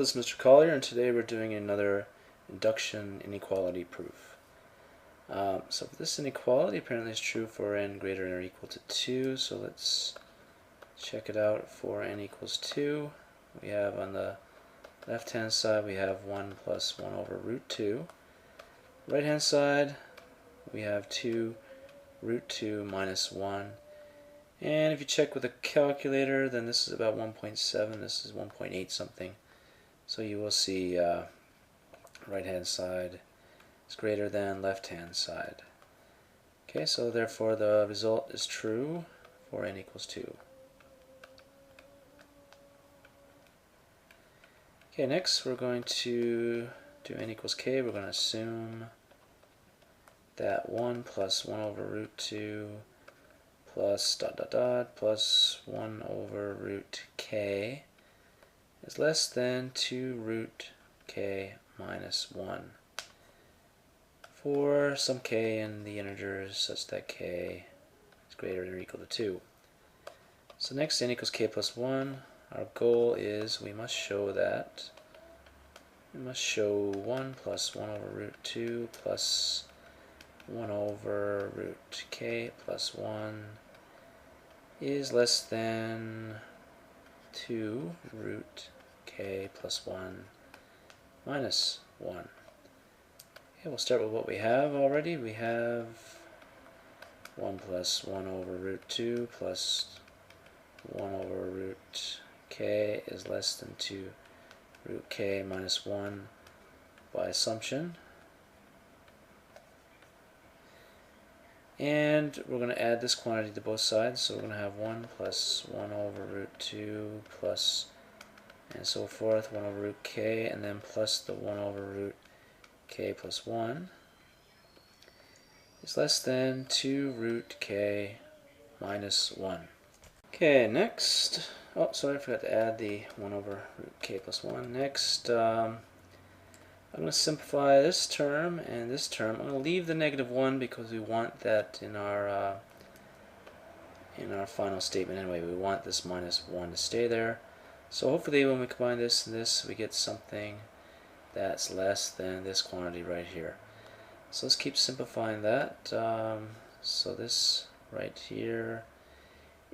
this is Mr. Collier, and today we're doing another induction inequality proof. So this inequality apparently is true for n greater than or equal to 2, so let's check it out for n equals 2. We have on the left hand side we have 1 plus 1 over root 2. Right hand side we have 2 root 2 minus 1. And if you check with a calculator, then this is about 1.7, this is 1.8 something. So you will see right hand side is greater than left hand side. Okay, so therefore the result is true for n equals 2. Okay, next we're going to do n equals k. We're going to assume that 1 plus 1 over root 2 plus dot dot dot plus 1 over root k is less than 2 root k minus 1 for some k in the integers such that k is greater than or equal to 2. So next, n equals k plus 1. Our goal is we must show 1 plus 1 over root 2 plus 1 over root k plus 1 is less than 2 root k plus 1 minus 1. Okay, we'll start with what we have already. We have 1 plus 1 over root 2 plus 1 over root k is less than 2 root k minus 1 by assumption. And we're going to add this quantity to both sides, so we're going to have 1 plus 1 over root 2 plus and so forth, 1 over root k, and then plus the 1 over root k plus 1 is less than 2 root k minus 1. Okay, next, oh sorry, I forgot to add the 1 over root k plus 1. Next, I'm going to simplify this term and this term. I'm going to leave the negative 1 because we want that in our final statement anyway. We want this minus 1 to stay there. So hopefully when we combine this and this, we get something that's less than this quantity right here. So let's keep simplifying that. So this right here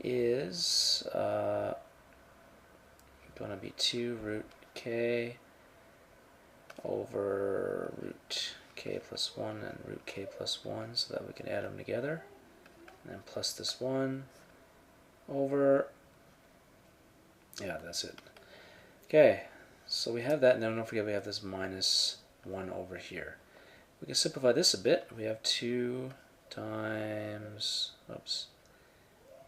is going to be 2 root k over root k plus 1 and root k plus 1 so that we can add them together. And then plus this 1 over, yeah, that's it. Okay, so we have that, and then don't forget we have this minus 1 over here. We can simplify this a bit. We have 2 times, oops,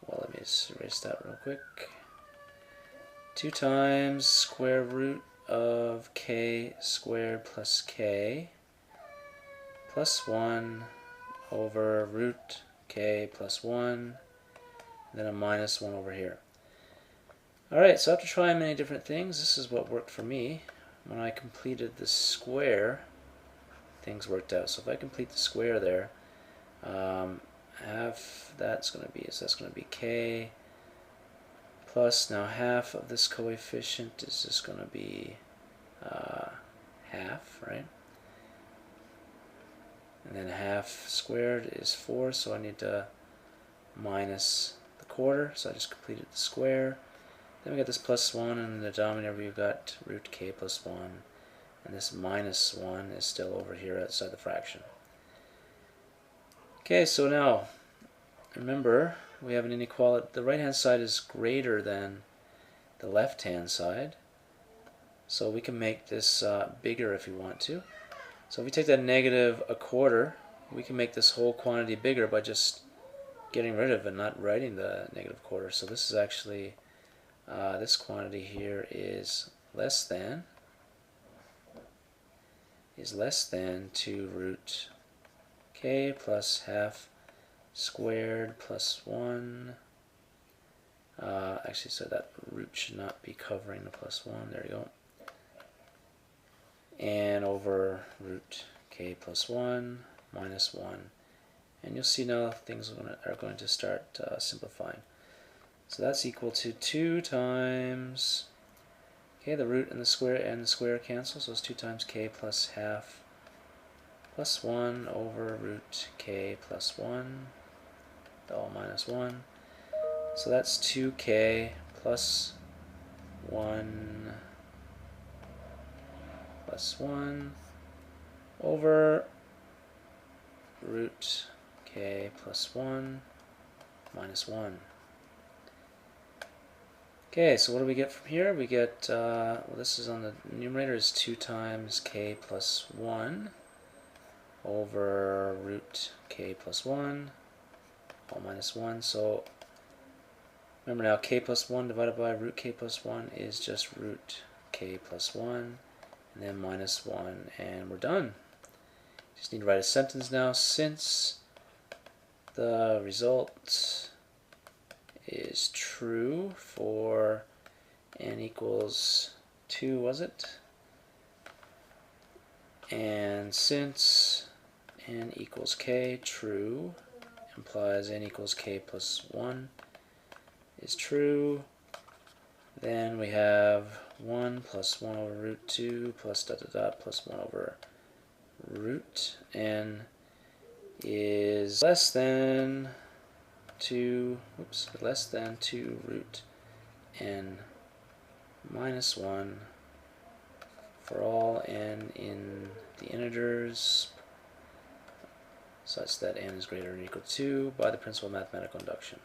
well, let me just erase that real quick. 2 times square root of k squared plus k plus 1 over root k plus 1, and then a minus 1 over here. Alright, so after trying many different things, this is what worked for me. When I completed the square, things worked out. So if I complete the square there, half that's going to be, so that's going to be k plus, now half of this coefficient is just going to be half, right? And then half squared is 4, so I need to minus the quarter, so I just completed the square. Then we got this plus 1, and in the denominator we've got root k plus 1, and this minus 1 is still over here outside the fraction. Okay, so now remember we have an inequality. The right hand side is greater than the left hand side, so we can make this bigger if we want to. So if we take that negative a quarter, we can make this whole quantity bigger by just getting rid of it and not writing the negative quarter. So this is actually, this quantity here is less than 2 root k plus half squared plus 1. Actually, so that root should not be covering the plus 1. There you go. And over root k plus 1 minus 1. And you'll see now things are going to start simplifying. So that's equal to 2 times Okay, the root and the square cancel, so it's 2 times k plus half plus 1 over root k plus 1, all minus 1. So that's 2k plus 1 plus 1 over root k plus 1 minus 1. Okay, so what do we get from here? We get, well, this is on the numerator, is 2 times k plus 1 over root k plus 1, all minus 1. So remember now, k plus 1 divided by root k plus 1 is just root k plus 1, and then minus 1, and we're done. Just need to write a sentence now. Since the result is true for n equals 2, was it? And since n equals k, true, implies n equals k plus 1 is true, then we have 1 plus 1 over root 2 plus dot dot dot plus 1 over root n is less than 2 root n minus 1 for all n in the integers such that n is greater than or equal to 2 by the principle of mathematical induction.